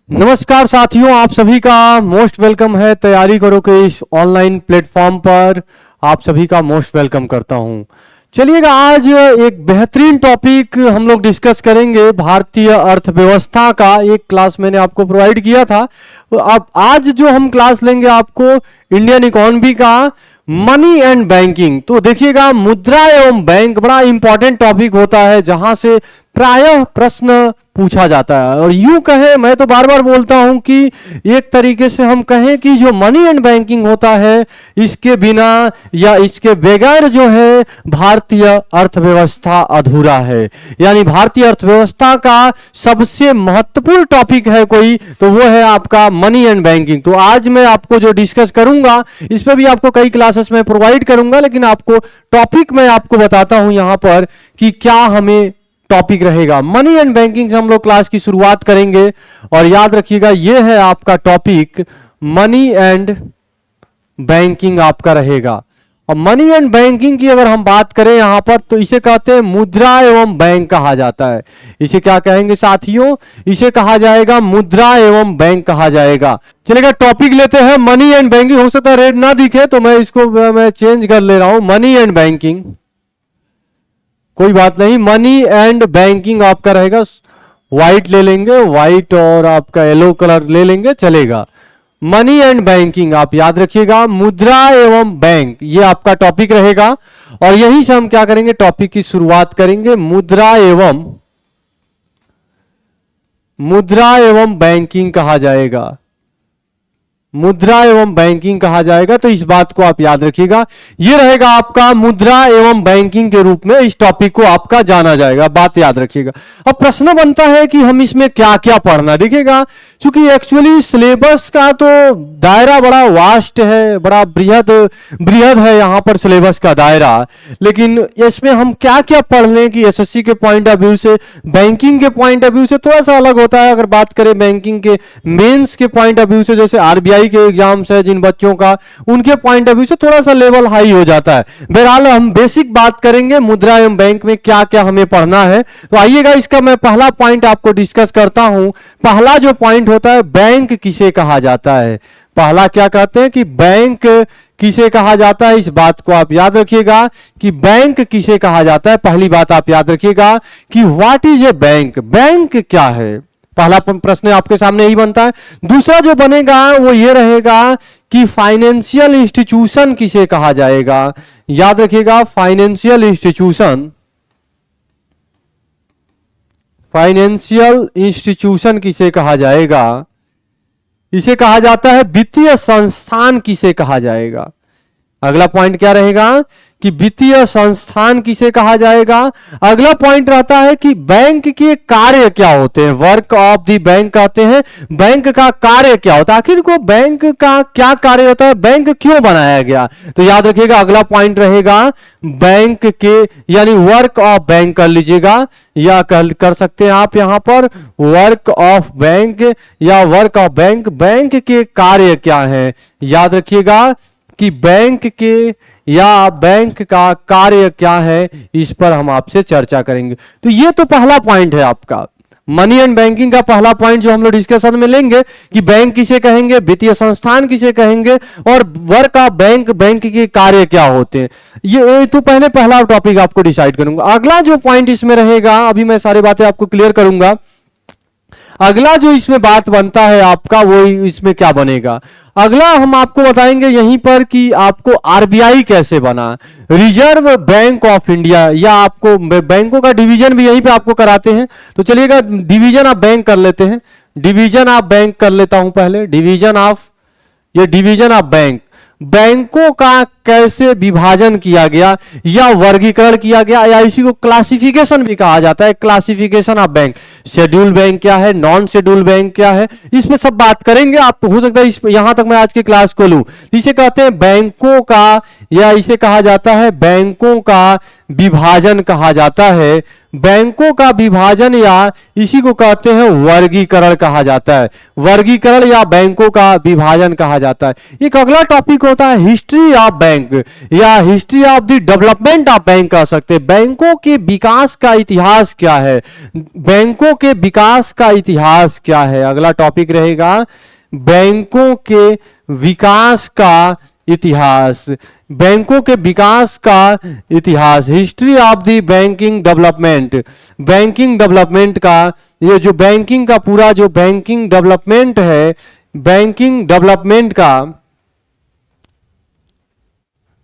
नमस्कार साथियों, आप सभी का मोस्ट वेलकम है। तैयारी करो के इस ऑनलाइन प्लेटफॉर्म पर आप सभी का मोस्ट वेलकम करता हूं। चलिएगा, आज एक बेहतरीन टॉपिक हम लोग डिस्कस करेंगे। भारतीय अर्थव्यवस्था का एक क्लास मैंने आपको प्रोवाइड किया था। अब आज जो हम क्लास लेंगे आपको इंडियन इकोनॉमी का मनी एंड बैंकिंग। तो देखिएगा, मुद्रा एवं बैंक बड़ा इंपॉर्टेंट टॉपिक होता है जहां से प्रायः प्रश्न पूछा जाता है। और यूं कहें, मैं तो बार बार बोलता हूं कि एक तरीके से हम कहें कि जो मनी एंड बैंकिंग होता है, इसके बिना या इसके बगैर जो है भारतीय अर्थव्यवस्था अधूरा है। यानी भारतीय अर्थव्यवस्था का सबसे महत्वपूर्ण टॉपिक है कोई, तो वो है आपका मनी एंड बैंकिंग। तो आज मैं आपको जो डिस्कस करूंगा, इस पर भी आपको कई क्लासेस में प्रोवाइड करूंगा, लेकिन आपको टॉपिक मैं आपको बताता हूं यहां पर कि क्या हमें टॉपिक रहेगा। मनी एंड बैंकिंग से हम लोग क्लास की शुरुआत करेंगे और याद रखिएगा, यह है आपका टॉपिक मनी एंड बैंकिंग आपका रहेगा। और मनी एंड बैंकिंग की अगर हम बात करें यहां पर, तो इसे कहते हैं मुद्रा एवं बैंक कहा जाता है। इसे क्या कहेंगे साथियों? इसे कहा जाएगा मुद्रा एवं बैंक कहा जाएगा। चलेगा, टॉपिक लेते हैं मनी एंड बैंकिंग। हो सकता है रेड ना दिखे तो मैं इसको मैं चेंज कर ले रहा हूं, मनी एंड बैंकिंग। कोई बात नहीं, मनी एंड बैंकिंग आपका रहेगा। व्हाइट ले लेंगे, व्हाइट और आपका येलो कलर ले लेंगे, चलेगा। मनी एंड बैंकिंग आप याद रखिएगा, मुद्रा एवं बैंक ये आपका टॉपिक रहेगा। और यहीं से हम क्या करेंगे, टॉपिक की शुरुआत करेंगे। मुद्रा एवं बैंकिंग कहा जाएगा, मुद्रा एवं बैंकिंग कहा जाएगा। तो इस बात को आप याद रखिएगा, यह रहेगा आपका मुद्रा एवं बैंकिंग के रूप में इस टॉपिक को आपका जाना जाएगा। बात याद रखिएगा। अब प्रश्न बनता है कि हम इसमें क्या क्या पढ़ना। देखिएगा, क्योंकि एक्चुअली सिलेबस का तो दायरा बड़ा वास्ट है, बड़ा बृहद है यहां पर सिलेबस का दायरा। लेकिन इसमें हम क्या क्या पढ़ लें कि एसएससी के पॉइंट ऑफ व्यू से, बैंकिंग के पॉइंट ऑफ व्यू से थोड़ा सा अलग होता है। अगर बात करें बैंकिंग के मेंस के पॉइंट ऑफ व्यू से, जैसे आरबीआई के एग्जाम्स है जिन बच्चों का, उनके पॉइंट ऑफ व्यू से थोड़ा सा लेवल हाई हो जाता है। बहरहाल हम बेसिक बात करेंगे मुद्रा एवं बैंक में क्या क्या हमें पढ़ना है। तो आइएगा, इसका मैं पहला पॉइंट आपको डिस्कस करता हूं। पहला जो पॉइंट होता है, बैंक किसे कहा जाता है। पहला क्या कहते हैं कि बैंक किसे कहा जाता है। इस बात को आप याद रखिएगा कि बैंक किसे कहा जाता है। पहली बात आप याद रखिएगा कि what is a bank, bank क्या है। पहला प्रश्न आपके सामने यही बनता है। दूसरा जो बनेगा वो ये रहेगा कि फाइनेंशियल इंस्टीट्यूशन किसे कहा जाएगा। याद रखिएगा, फाइनेंशियल इंस्टीट्यूशन, फाइनेंशियल इंस्टीट्यूशन किसे कहा जाएगा। इसे कहा जाता है वित्तीय संस्थान किसे कहा जाएगा। अगला पॉइंट क्या रहेगा कि वित्तीय संस्थान किसे कहा जाएगा। अगला पॉइंट रहता है कि बैंक के कार्य क्या होते हैं, वर्क ऑफ द बैंक कहते हैं। बैंक का कार्य क्या होता है, आखिर को बैंक का क्या कार्य होता है, बैंक क्यों बनाया गया। तो याद रखिएगा, अगला पॉइंट रहेगा बैंक के, यानी वर्क ऑफ बैंक कर लीजिएगा, या कर सकते हैं आप यहां पर वर्क ऑफ बैंक या वर्क ऑफ बैंक। बैंक के कार्य क्या है, याद रखिएगा कि बैंक के या बैंक का कार्य क्या है, इस पर हम आपसे चर्चा करेंगे। तो ये तो पहला पॉइंट है आपका मनी एंड बैंकिंग का पहला पॉइंट जो हम लोग डिस्कशन में लेंगे कि बैंक किसे कहेंगे, वित्तीय संस्थान किसे कहेंगे, और वर्क ऑफ बैंक, बैंक के कार्य क्या होते हैं। ये तो पहला टॉपिक आपको डिसाइड करूंगा। अगला जो पॉइंट इसमें रहेगा, अभी मैं सारी बातें आपको क्लियर करूंगा। अगला जो इसमें बात बनता है आपका, वो इसमें क्या बनेगा। अगला हम आपको बताएंगे यहीं पर कि आपको आरबीआई कैसे बना, रिजर्व बैंक ऑफ इंडिया, या आपको बैंकों का डिवीजन भी यहीं पे आपको कराते हैं। तो चलिएगा, डिवीजन ऑफ बैंक कर लेते हैं। डिवीजन ऑफ बैंक कर लेता हूं पहले, डिवीजन ऑफ बैंक। बैंकों का कैसे विभाजन किया गया या वर्गीकरण किया गया, या इसी को क्लासिफिकेशन भी कहा जाता है, classification of bank. Schedule bank क्या है, नॉन शेड्यूल बैंक क्या है, इसमें सब बात करेंगे। आप हो सकता है यहां तक मैं आज की क्लास को लूं। इसे कहते हैं बैंकों का, या इसे कहा जाता है बैंकों का विभाजन कहा जाता है। बैंकों का विभाजन या इसी को कहते हैं वर्गीकरण कहा जाता है। वर्गीकरण या बैंकों का विभाजन कहा जाता है। एक अगला टॉपिक होता है हिस्ट्री ऑफ बैंक। बैंक, या history of the development of bank कह सकते हैं। बैंकों के विकास का इतिहास क्या है, बैंकों के विकास का इतिहास क्या है, अगला टॉपिक रहेगा बैंकों के विकास का इतिहास, बैंकों के विकास का इतिहास, history of the banking development, banking development का, ये जो बैंकिंग का पूरा जो बैंकिंग डेवलपमेंट है, बैंकिंग डेवलपमेंट का,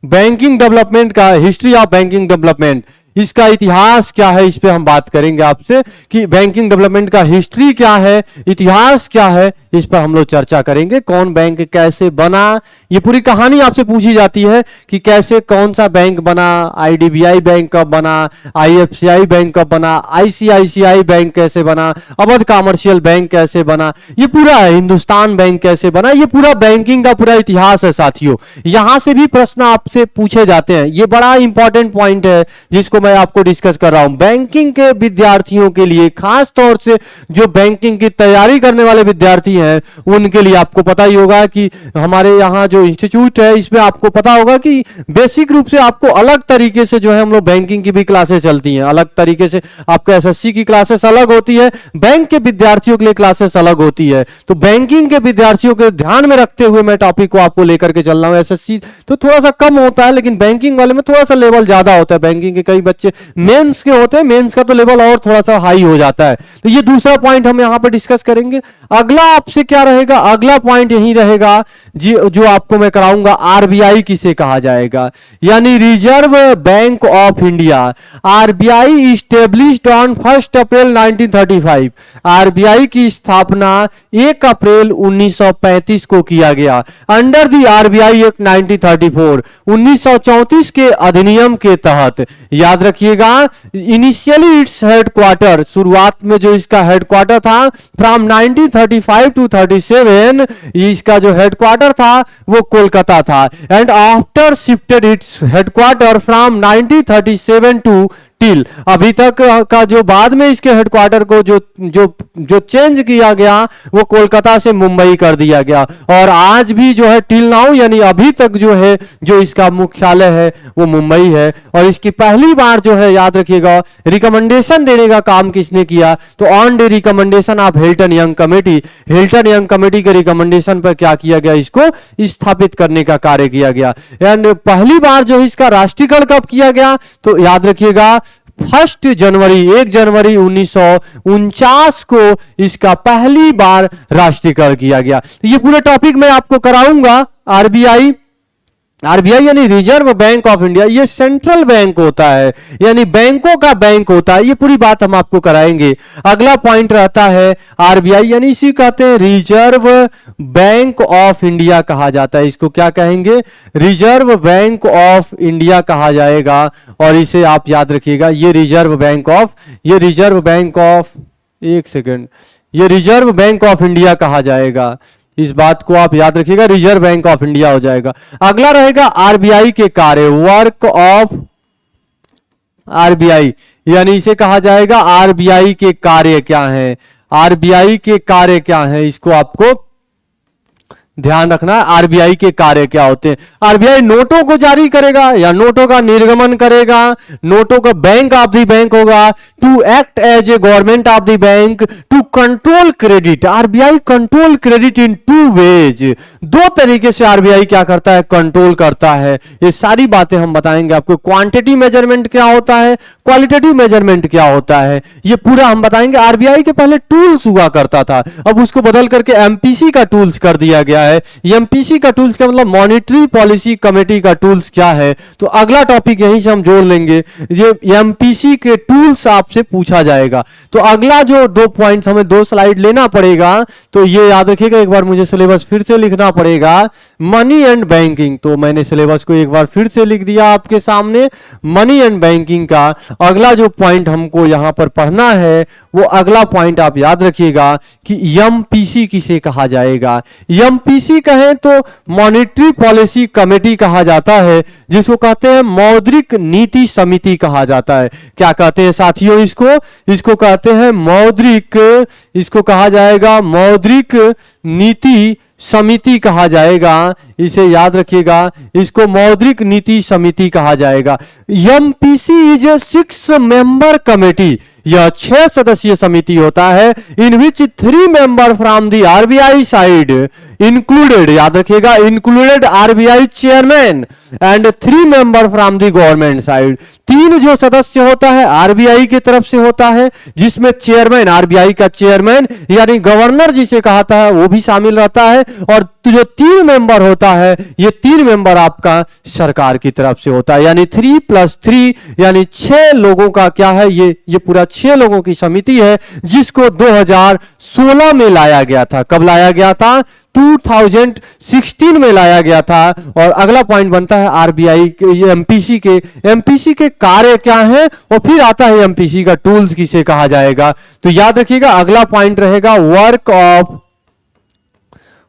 बैंकिंग डेवलपमेंट का, हिस्ट्री ऑफ बैंकिंग डेवलपमेंट, इसका इतिहास क्या है, इस पे हम बात करेंगे आपसे कि बैंकिंग डेवलपमेंट का हिस्ट्री क्या है, इतिहास क्या है, इस पर हम लोग चर्चा करेंगे। कौन बैंक कैसे बना, ये पूरी कहानी आपसे पूछी जाती है कि कैसे कौन सा बैंक बना, आईडीबीआई बैंक कब बना, आईएफसीआई बैंक कब बना, आईसीआईसीआई बैंक कैसे बना, अवध कमर्शियल बैंक कैसे बना, ये पूरा है, हिंदुस्तान बैंक कैसे बना, ये पूरा बैंकिंग का पूरा इतिहास है साथियों। यहां से भी प्रश्न आपसे पूछे जाते हैं, ये बड़ा इंपॉर्टेंट पॉइंट है जिसको मैं आपको डिस्कस कर रहा हूं। बैंकिंग के विद्यार्थियों के लिए, खास तौर से जो बैंकिंग की तैयारी करने वाले विद्यार्थी हैं उनके लिए आपको पता ही होगा कि हमारे यहाँ जो इंस्टीट्यूट है इसमें आपको पता होगा कि बेसिक रूप से आपको अलग तरीके से जो है हम लोग बैंकिंग की भी क्लासेस चलती हैं, अलग तरीके से आपको एसएससी की क्लासेस अलग होती है, बैंक के विद्यार्थियों के लिए क्लासेस अलग होती है। तो बैंकिंग के विद्यार्थियों के ध्यान में रखते हुए मैं टॉपिक को आपको लेकर के चल रहा हूं। एसएससी तो थोड़ा सा कम होता है, लेकिन बैंकिंग वाले में थोड़ा सा लेवल ज्यादा होता है। बैंकिंग के कई बच्चे मेंस के होते हैं, मेंस का तो लेवल और थोड़ा सा हाई हो जाता है। तो ये दूसरा पॉइंट हम यहां पर डिस्कस करेंगे। अगला आपसे क्या रहेगा, अगला पॉइंट यही रहेगा जो आपको मैं कराऊंगा, आरबीआई किसे कहा जाएगा, यानी reserve bank of India. RBI established on 1 April 1935, RBI की स्थापना 1 अप्रैल 1935 को किया गया अंडर द आरबीआई एक्ट 1934, 1934 के अधिनियम के तहत। याद रखिएगा, इनिशियली इट्स हेडक्वार्टर, शुरुआत में जो इसका हेडक्वार्टर था, फ्रॉम 1935 टू 37 इसका जो हेडक्वार्टर था वो कोलकाता था, and after shifted its headquarter from 1937 to till, अभी तक का जो बाद में इसके हेडक्वार्टर को जो चेंज किया गया वो कोलकाता से मुंबई कर दिया गया, और आज भी जो है टिल नाउ यानी अभी तक जो है जो इसका मुख्यालय है वो मुंबई है। और इसकी पहली बार जो है याद रखिएगा रिकमेंडेशन देने का काम किसने किया, तो on the recommendation of Hilton young committee, Hilton young committee के रिकमेंडेशन पर क्या किया गया, इसको स्थापित करने का कार्य किया गया। एंड पहली बार जो इसका राष्ट्रीयकरण कब किया गया, तो याद रखिएगा 1 जनवरी 1949 को इसका पहली बार राष्ट्रीयकरण किया गया। ये पूरे टॉपिक मैं आपको कराऊंगा। आरबीआई, आरबीआई यानी रिजर्व बैंक ऑफ इंडिया, ये सेंट्रल बैंक होता है, यानी बैंकों का बैंक होता है, ये पूरी बात हम आपको कराएंगे। अगला पॉइंट रहता है आरबीआई यानी इसी कहते हैं रिजर्व बैंक ऑफ इंडिया कहा जाता है। इसको क्या कहेंगे, रिजर्व बैंक ऑफ इंडिया कहा जाएगा। और इसे आप याद रखिएगा, ये रिजर्व बैंक ऑफ, ये रिजर्व बैंक ऑफ, एक सेकेंड, ये रिजर्व बैंक ऑफ इंडिया कहा जाएगा। इस बात को आप याद रखिएगा, रिजर्व बैंक ऑफ इंडिया हो जाएगा। अगला रहेगा आरबीआई के कार्य, वर्क ऑफ आरबीआई, यानी इसे कहा जाएगा आरबीआई के कार्य क्या है, आरबीआई के कार्य क्या है, इसको आपको ध्यान रखना। आरबीआई के कार्य क्या होते हैं, आरबीआई नोटों को जारी करेगा या नोटों का निर्गमन करेगा, नोटों का बैंक ऑफ द बैंक होगा, to act as a government of the bank, to control credit. RBI control credit in 2 ways, 2 तरीके से आरबीआई क्या करता है, कंट्रोल करता है। ये सारी बातें हम बताएंगे आपको। क्वांटिटी मेजरमेंट क्या होता है, क्वालिटेटिव मेजरमेंट क्या होता है, ये पूरा हम बताएंगे। आरबीआई के पहले टूल्स हुआ करता था, अब उसको बदल करके एमपीसी का टूल्स कर दिया गया है। एमपीसी का टूल्स का मतलब मॉनेटरी पॉलिसी कमेटी का टूल्स क्या है, तो अगला टॉपिक यहीं से हम जोड़ लेंगे, ये एमपीसी के टूल्स आपसे पूछा जाएगा। तो अगला जो 2 पॉइंट्स हमें 2 स्लाइड लेना पड़ेगा, तो ये याद रखिएगा, एक बार मुझे सिलेबस फिर से लिखना पड़ेगा, मनी एंड बैंकिंग। तो मैंने सिलेबस को एक बार फिर से लिख दिया आपके सामने, मनी एंड बैंकिंग का अगला जो पॉइंट हमको यहां पर पढ़ना है वो अगला पॉइंट आप याद रखिएगा कि एमपीसी किसे कहा जाएगा। एमपीसी कहें तो मॉनेटरी पॉलिसी कमेटी कहा जाता है, जिसको कहते हैं मौद्रिक नीति समिति कहा जाता है। क्या कहते हैं साथियों, इसको कहते हैं मौद्रिक, इसको कहा जाएगा मौद्रिक नीति समिति कहा जाएगा। इसे याद रखिएगा, इसको मौद्रिक नीति समिति कहा जाएगा। MPC is a 6 member committee, यह 6 सदस्यीय समिति होता है। इन विच 3 member from the RBI side included, याद रखिएगा, included RBI chairman and 3 member from the government side. 3 जो सदस्य होता है आरबीआई की तरफ से होता है, जिसमें चेयरमैन, आरबीआई का चेयरमैन यानी गवर्नर जिसे कहता है वो भी शामिल रहता है, और जो 3 मेंबर होता है, ये 3 मेंबर आपका सरकार की तरफ से होता है, यानी 3 + 3 यानी 6 लोगों का क्या है, ये पूरा 6 लोगों की समिति है, जिसको 2016 में लाया गया था। कब लाया गया था? 2016 में लाया गया था। और अगला पॉइंट बनता है आरबीआई के, एमपीसी के कार्य क्या है, और फिर आता है एमपीसी का टूल्स किसे कहा जाएगा। तो याद रखिएगा अगला पॉइंट रहेगा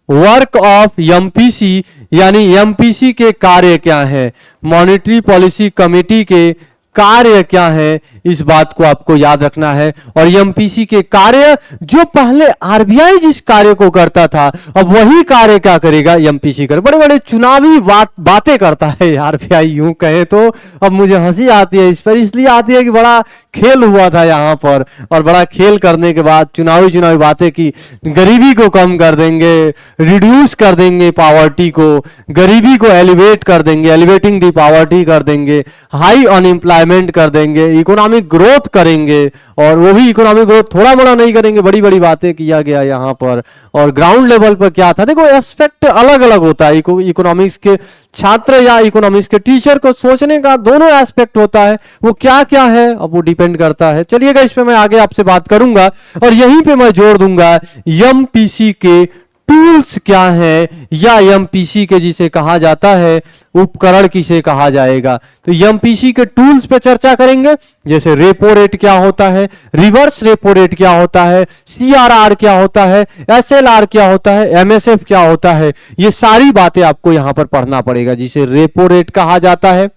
वर्क ऑफ एमपीसी, यानी एमपीसी के कार्य क्या है, मॉनेटरी पॉलिसी कमेटी के कार्य क्या है, इस बात को आपको याद रखना है। और एमपीसी के कार्य, जो पहले आरबीआई जिस कार्य को करता था, अब वही कार्य क्या करेगा, एमपीसी कर। बड़े बड़े चुनावी बातें करता है आरबीआई, यूं कहे तो। अब मुझे हंसी आती है इस पर, इसलिए आती है कि बड़ा खेल हुआ था यहां पर, और बड़ा खेल करने के बाद चुनावी बातें की, गरीबी को कम कर देंगे, रिड्यूस कर देंगे पावर्टी को, गरीबी को एलिवेट कर देंगे, एलिवेटिंग दी पावर्टी कर देंगे, हाई अनएम्प्लॉयमेंट कर देंगे, इकोनॉमिक ग्रोथ करेंगे, और वो भी इकोनॉमिक ग्रोथ थोड़ा मोड़ा नहीं करेंगे, बड़ी बड़ी बातें किया गया यहां पर। और ग्राउंड लेवल पर क्या था, देखो एस्पेक्ट अलग अलग होता है। इकोनॉमिक्स के छात्र या इकोनॉमिक्स के टीचर को सोचने का दोनों एस्पेक्ट होता है, वो क्या क्या है अब वो डिपेंड करता है। चलिएगा, इस पे मैं आगे आपसे बात करूंगा, और यहीं पे मैं जोड़ दूंगा एमपीसी के टूल्स क्या है, या एमपीसी के जिसे कहा जाता है उपकरण किसे कहा जाएगा। तो एमपीसी के टूल्स पे चर्चा करेंगे, जैसे रेपो रेट क्या होता है, रिवर्स रेपो रेट क्या होता है, सीआरआर क्या होता है, एसएलआर क्या होता है, एमएसएफ क्या होता है, ये सारी बातें आपको यहां पर पढ़ना पड़ेगा। जिसे रेपो रेट कहा जाता है,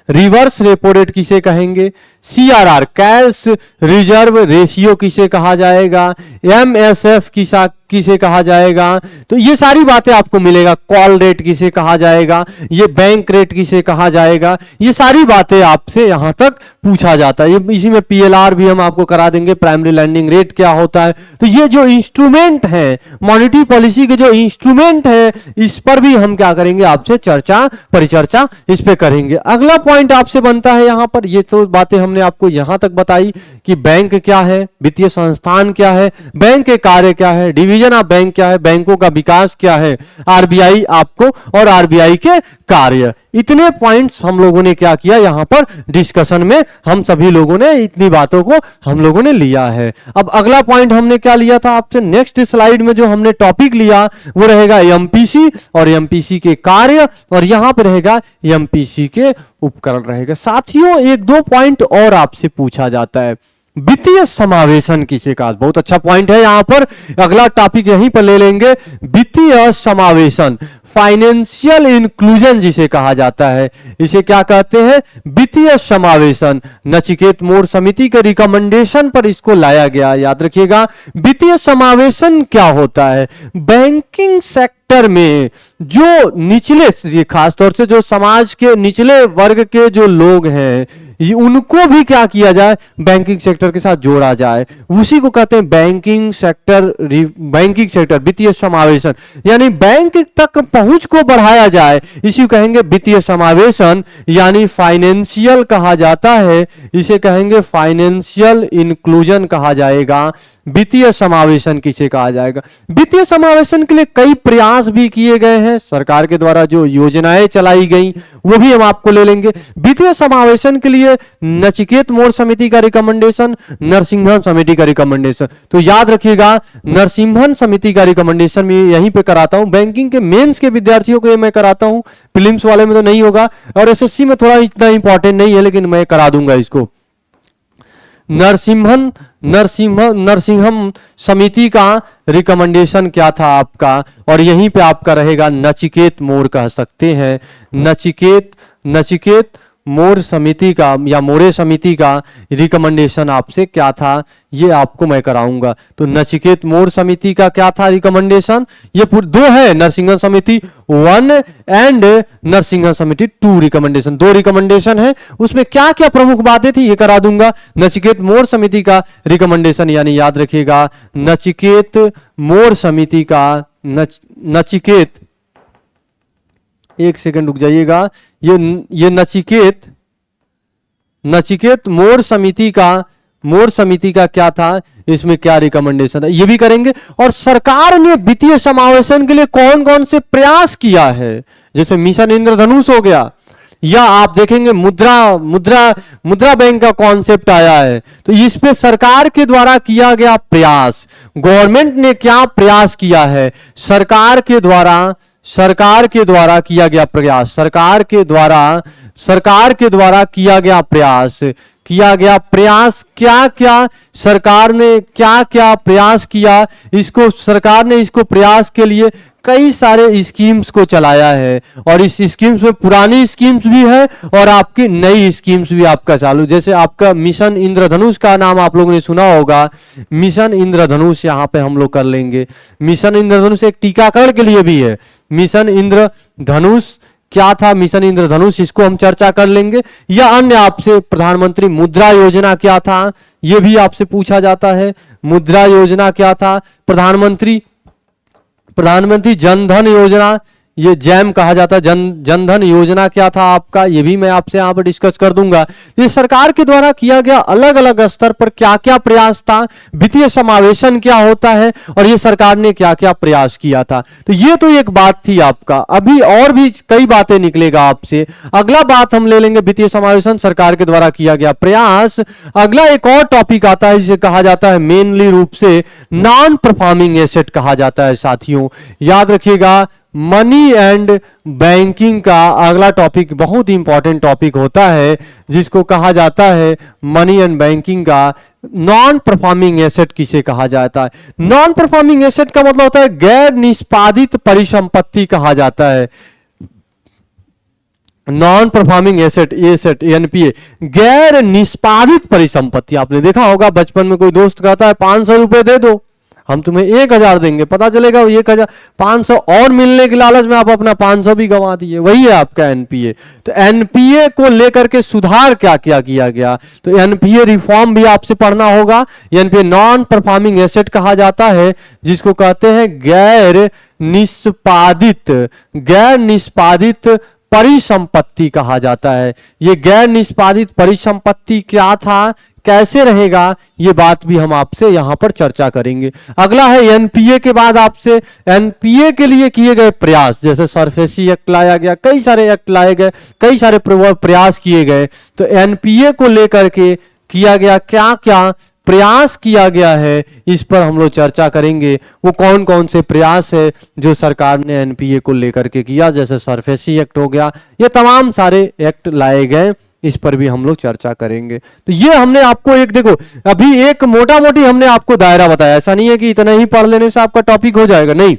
रिवर्स रेपो रेट किसे कहेंगे, सीआरआर कैश रिजर्व रेशियो किसे कहा जाएगा, एमएसएफ किसे कहा जाएगा। तो ये सारी बातें आपको मिलेगा। कॉल रेट किसे कहा जाएगा, ये बैंक रेट किसे कहा जाएगा, ये सारी बातें आपसे यहां तक पूछा जाता है। इसी में पीएलआर भी हम आपको करा देंगे, प्राइमरी लैंडिंग रेट क्या होता है। तो ये जो इंस्ट्रूमेंट है, मॉनेटरी पॉलिसी के जो इंस्ट्रूमेंट है, इस पर भी हम क्या करेंगे, आपसे परिचर्चा इस पे करेंगे। अगला पॉइंट आपसे बनता है यहां पर, ये तो बातें हमने आपको यहां तक बताई कि बैंक क्या है, वित्तीय संस्थान क्या है, बैंक के कार्य क्या है, डिवीजन ऑफ बैंक क्या है, बैंकों का विकास क्या है, आरबीआई आपको, और आरबीआई के कार्य। इतने पॉइंट्स हम लोगों ने क्या किया यहां पर डिस्कशन में, हम सभी लोगों ने इतनी बातों को हम लोगों ने लिया है। अब अगला पॉइंट हमने क्या लिया था आपसे, नेक्स्ट स्लाइड में जो हमने टॉपिक लिया वो रहेगा एमपीसी और एमपीसी के कार्य, और यहां पर रहेगा एमपीसी के उपकरण रहेगा। साथियों, 1-2 पॉइंट और आपसे पूछा जाता है। वित्तीय समावेशन किसे कहा, बहुत अच्छा पॉइंट है यहां पर, अगला टॉपिक यहीं पर ले लेंगे। वित्तीय समावेशन, फाइनेंशियल इंक्लूजन जिसे कहा जाता है, इसे क्या कहते हैं, वित्तीय समावेशन। नचिकेत मोर समिति के रिकमेंडेशन पर इसको लाया गया। याद रखिएगा, वित्तीय समावेशन क्या होता है, बैंकिंग सेक्टर में जो निचले, खासतौर से जो समाज के निचले वर्ग के जो लोग हैं, उनको भी क्या किया जाए, बैंकिंग सेक्टर के साथ जोड़ा जाए, उसी को कहते हैं बैंकिंग सेक्टर वित्तीय समावेशन, यानी बैंक तक पहुंच को बढ़ाया जाए, इसी को कहेंगे वित्तीय समावेशन, यानी फाइनेंशियल कहा जाता है, इसे कहेंगे फाइनेंशियल इंक्लूजन कहा जाएगा। वित्तीय समावेशन किसे कहा जाएगा, वित्तीय समावेशन के लिए कई प्रयास भी किए गए हैं, सरकार के द्वारा जो योजनाएं चलाई गई वो भी हम आपको ले लेंगे। वित्तीय समावेशन के लिए नचिकेत मोर समिति का रिकमेंडेशन, नरसिम्हन समिति का रिकमेंडेशन, तो याद रखिएगा नरसिम्हन समिति का रिकमेंडेशन मैं यहीं पे कराता हूं। बैंकिंग के मेंस के विद्यार्थियों को ये मैं कराता हूं, प्रीलिम्स वाले में तो नहीं होगा, और एसएससी में थोड़ा इतना इंपॉर्टेंट नहीं है, लेकिन मैं करा दूंगा इसको। नरसिम्हम समिति का रिकमेंडेशन क्या था आपका, और यहीं पे आपका रहेगा नचिकेत मोर कह सकते हैं, नचिकेत मोर समिति का या मोरे समिति का रिकमेंडेशन आपसे क्या था, ये आपको मैं कराऊंगा। तो नचिकेत मोर समिति का क्या था रिकमेंडेशन, ये दो है, नरसिंहन समिति 1 एंड नरसिंहन समिति 2 रिकमेंडेशन, 2 रिकमेंडेशन है। उसमें क्या क्या प्रमुख बातें थी ये करा दूंगा। नचिकेत मोर समिति का रिकमेंडेशन यानी याद रखिएगा, नचिकेत मोर समिति का नचिकेत, एक सेकंड रुक जाइएगा, ये नचिकेत मोर समिति का क्या था, इसमें क्या रिकमेंडेशन है ये भी करेंगे। और सरकार ने वित्तीय समावेशन के लिए कौन कौन से प्रयास किया है, जैसे मिशन इंद्रधनुष हो गया, या आप देखेंगे मुद्रा बैंक का कॉन्सेप्ट आया है। तो इस पे सरकार के द्वारा किया गया प्रयास, गवर्नमेंट ने क्या प्रयास किया है, सरकार के द्वारा किया गया प्रयास, सरकार के द्वारा किया गया प्रयास क्या क्या सरकार ने क्या क्या प्रयास किया, सरकार ने इसको प्रयास के लिए कई सारे स्कीम्स को चलाया है। और इस स्कीम्स में पुरानी स्कीम्स भी है और आपकी नई स्कीम्स भी आपका चालू, जैसे आपका मिशन इंद्रधनुष का नाम आप लोगों ने सुना होगा, मिशन इंद्रधनुष यहाँ पे हम लोग कर लेंगे। मिशन इंद्रधनुष एक टीकाकरण के लिए भी है। मिशन इंद्रधनुष क्या था, मिशन इंद्रधनुष, इसको हम चर्चा कर लेंगे। या अन्य आपसे प्रधानमंत्री मुद्रा योजना क्या था, यह भी आपसे पूछा जाता है, मुद्रा योजना क्या था, प्रधानमंत्री जनधन योजना, ये जैम कहा जाता है, जनधन योजना क्या था आपका, ये भी मैं आपसे यहाँ पर डिस्कस कर दूंगा। ये सरकार के द्वारा किया गया अलग अलग स्तर पर क्या क्या प्रयास था, वित्तीय समावेशन क्या होता है और ये सरकार ने क्या क्या प्रयास किया था। तो ये तो एक बात थी आपका, अभी और भी कई बातें निकलेगा आपसे। अगला बात हम ले लेंगे वित्तीय समावेशन, सरकार के द्वारा किया गया प्रयास। अगला एक और टॉपिक आता है जिसे कहा जाता है मेनली रूप से नॉन परफॉर्मिंग एसेट कहा जाता है। साथियों याद रखिएगा, मनी एंड बैंकिंग का अगला टॉपिक बहुत ही इंपॉर्टेंट टॉपिक होता है जिसको कहा जाता है मनी एंड बैंकिंग का नॉन परफॉर्मिंग एसेट किसे कहा जाता है। नॉन परफॉर्मिंग एसेट का मतलब होता है गैर निष्पादित परिसंपत्ति कहा जाता है। नॉन परफॉर्मिंग एसेट एनपीए, गैर निष्पादित परिसंपत्ति। आपने देखा होगा बचपन में कोई दोस्त कहता है 500 रुपए दे दो, हम तुम्हें 1000 देंगे, पता चलेगा 1000 500 और मिलने के लालच में आप अपना 500 भी गंवा दिए। वही है आपका एनपीए। तो एनपीए को लेकर के सुधार क्या क्या किया गया, तो एनपीए रिफॉर्म भी आपसे पढ़ना होगा। एनपीए नॉन परफॉर्मिंग एसेट कहा जाता है जिसको कहते हैं गैर निष्पादित परिसंपत्ति कहा जाता है। ये गैर निष्पादित परिसंपत्ति क्या था, कैसे रहेगा, ये बात भी हम आपसे यहां पर चर्चा करेंगे। अगला है एनपीए के बाद आपसे एनपीए के लिए किए गए प्रयास, जैसे सरफेसी एक्ट लाया गया, कई सारे एक्ट लाए गए, कई सारे प्रयास किए गए। तो एनपीए को लेकर के किया गया क्या क्या प्रयास किया गया है, इस पर हम लोग चर्चा करेंगे। वो कौन कौन से प्रयास है जो सरकार ने एनपीए को लेकर के किया, जैसे सरफेसी एक्ट हो गया, ये तमाम सारे एक्ट लाए गए, इस पर भी हम लोग चर्चा करेंगे। तो ये हमने आपको एक देखो अभी एक मोटा मोटी हमने आपको दायरा बताया, ऐसा नहीं है कि इतना ही पढ़ लेने से आपका टॉपिक हो जाएगा, नहीं,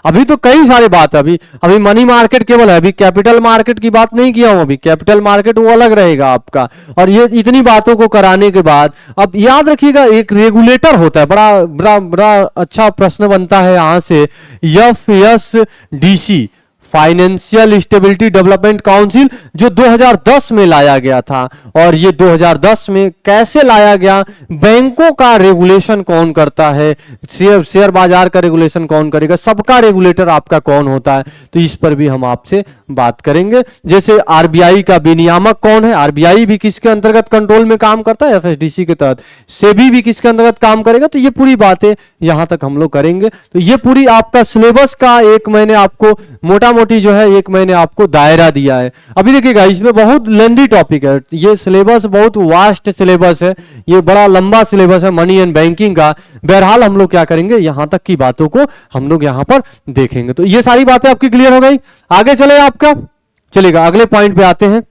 अभी तो कई सारे बात है। अभी मनी मार्केट केवल है, अभी कैपिटल मार्केट की बात नहीं किया हूं। अभी कैपिटल मार्केट वो अलग रहेगा आपका। और ये इतनी बातों को कराने के बाद अब याद रखिएगा एक रेगुलेटर होता है, बड़ा बड़ा बड़ा अच्छा प्रश्न बनता है यहां से, FSDC financial stability development council, जो 2010 में लाया गया था। और ये 2010 में कैसे लाया गया, बैंकों का रेगुलेशन कौन करता है, शेयर बाजार का रेगुलेशन कौन करेगा, सबका रेगुलेटर आपका कौन होता है, तो इस पर भी हम आपसे बात करेंगे। जैसे आरबीआई का विनियामक कौन है, आरबीआई भी किसके अंतर्गत कंट्रोल में काम करता है, एफएसडीसी के तहत, सेबी भी किसके अंतर्गत काम करेगा, तो ये पूरी बातें यहां तक हम लोग करेंगे। तो ये पूरी आपका सिलेबस का एक मैंने आपको मोटा मोटी जो है एक मैंने आपको दायरा दिया है। अभी देखिएगा इसमें बहुत लेंथी टॉपिक है, ये सिलेबस बहुत वास्ट सिलेबस है, ये बड़ा लंबा सिलेबस है मनी एंड बैंकिंग का। बहरहाल हम लोग क्या करेंगे, यहां तक की बातों को हम लोग यहां पर देखेंगे। तो ये सारी बातें आपकी क्लियर हो गई, आगे चले आपका, चलेगा अगले पॉइंट पे आते हैं।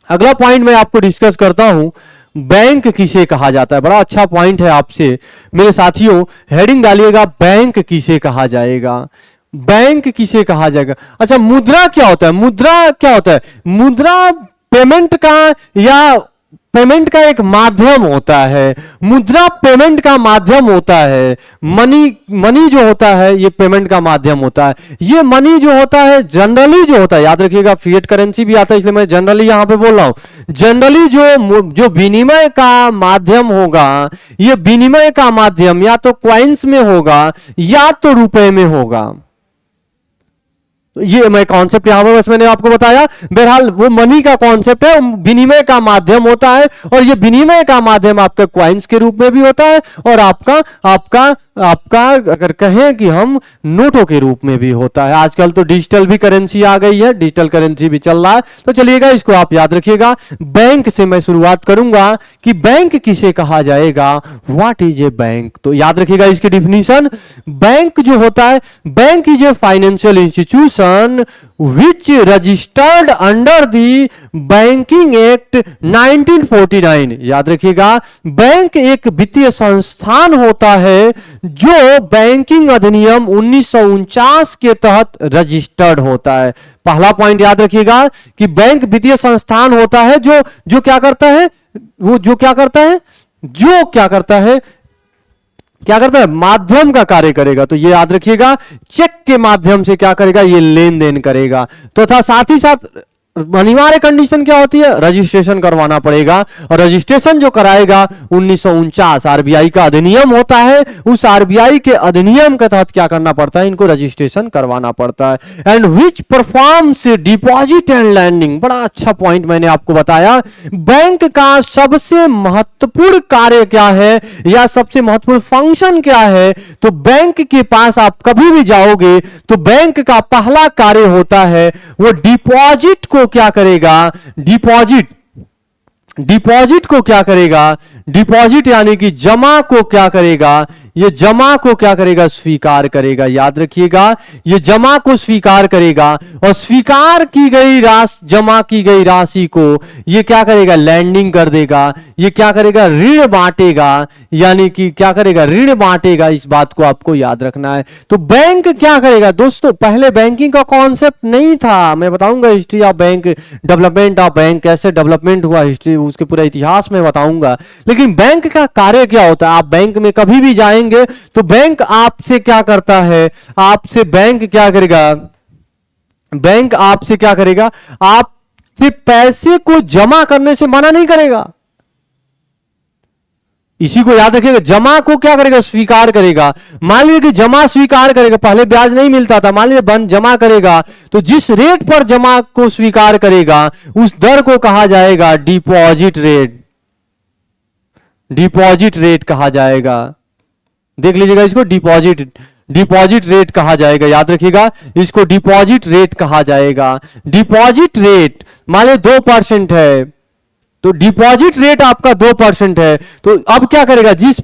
अगला पॉइंट मैं आपको डिस्कस करता हूं, बैंक किसे कहा जाता है। बड़ा अच्छा पॉइंट है आपसे मेरे साथियों, हेडिंग डालिएगा बैंक किसे कहा जाएगा, बैंक किसे कहा जाएगा। अच्छा मुद्रा क्या होता है, मुद्रा क्या होता है, मुद्रा पेमेंट का या पेमेंट का एक माध्यम होता है, मुद्रा पेमेंट का माध्यम होता है, मनी जो होता है ये पेमेंट का माध्यम होता है। ये मनी जो होता है जनरली जो होता है, याद रखिएगा फिएट करेंसी भी आता है, इसलिए मैं जनरली यहां पे बोल रहा हूं। जनरली जो विनिमय का माध्यम होगा, ये विनिमय का माध्यम या तो क्वाइंस में होगा या तो रुपए में होगा। ये मैं कॉन्सेप्ट यहां पर बस मैंने आपको बताया। बहरहाल वो मनी का कॉन्सेप्ट है, विनिमय का माध्यम होता है, और ये विनिमय का माध्यम आपके क्वाइंस के रूप में भी होता है और आपका अगर कहें कि हम नोटों के रूप में भी होता है। आजकल तो डिजिटल भी करेंसी आ गई है, डिजिटल करेंसी भी चल रहा है। तो चलिएगा, इसको आप याद रखिएगा। बैंक से मैं शुरुआत करूंगा कि बैंक किसे कहा जाएगा, व्हाट इज ए बैंक। तो याद रखिएगा इसकी डिफिनीशन। बैंक जो होता है, bank is a financial institution which registered under the banking act 1949। याद रखिएगा, बैंक एक वित्तीय संस्थान होता है जो बैंकिंग अधिनियम 1949 के तहत रजिस्टर्ड होता है। पहला पॉइंट याद रखिएगा कि बैंक वित्तीय संस्थान होता है जो क्या करता है, वो जो क्या करता है माध्यम का कार्य करेगा। तो ये याद रखिएगा, चेक के माध्यम से क्या करेगा, ये लेन देन करेगा। तो था साथ ही साथ अनिवार्य कंडीशन क्या होती है, रजिस्ट्रेशन करवाना पड़ेगा, और रजिस्ट्रेशन जो कराएगा 1949 आरबीआई का अधिनियम होता है, उस आरबीआई के अधिनियम के तहत क्या करना पड़ता है, इनको रजिस्ट्रेशन करवाना पड़ता है। And which performs deposit and lending. बड़ा अच्छा पॉइंट मैंने आपको बताया। बैंक का सबसे महत्वपूर्ण कार्य क्या है या सबसे महत्वपूर्ण फंक्शन क्या है, तो बैंक के पास आप कभी भी जाओगे तो बैंक का पहला कार्य होता है वो डिपॉजिट को क्या करेगा, डिपॉजिट को क्या करेगा, डिपॉजिट यानी कि जमा को क्या करेगा, ये जमा को क्या करेगा, स्वीकार करेगा। याद रखिएगा, ये जमा को स्वीकार करेगा, और स्वीकार की गई राशि, जमा की गई राशि को ये क्या करेगा, लैंडिंग कर देगा। ये क्या करेगा, ऋण बांटेगा, यानी कि क्या करेगा, ऋण बांटेगा। इस बात को आपको याद रखना है। तो बैंक क्या करेगा दोस्तों, पहले बैंकिंग का कॉन्सेप्ट नहीं था। मैं बताऊंगा history of bank, development of bank, कैसे डेवलपमेंट हुआ हिस्ट्री, उसके पूरा इतिहास में बताऊंगा। लेकिन बैंक का कार्य क्या होता है, आप बैंक में कभी भी जाएंगे तो बैंक आपसे क्या करता है, आपसे बैंक क्या करेगा, बैंक आपसे क्या करेगा, आपसे पैसे को जमा करने से मना नहीं करेगा। इसी को याद रखिएगा, जमा को क्या करेगा, स्वीकार करेगा। मान लीजिए कि जमा स्वीकार करेगा, पहले ब्याज नहीं मिलता था, मान लीजिए जमा करेगा, तो जिस रेट पर जमा को स्वीकार करेगा उस दर को कहा जाएगा डिपॉजिट रेट, डिपॉजिट रेट कहा जाएगा। देख लीजिएगा इसको, डिपॉजिट रेट कहा जाएगा। याद रखिएगा, इसको डिपॉजिट रेट कहा जाएगा। डिपॉजिट रेट मान लो 2% है, तो डिपॉजिट रेट आपका 2% है, तो अब क्या करेगा, जिस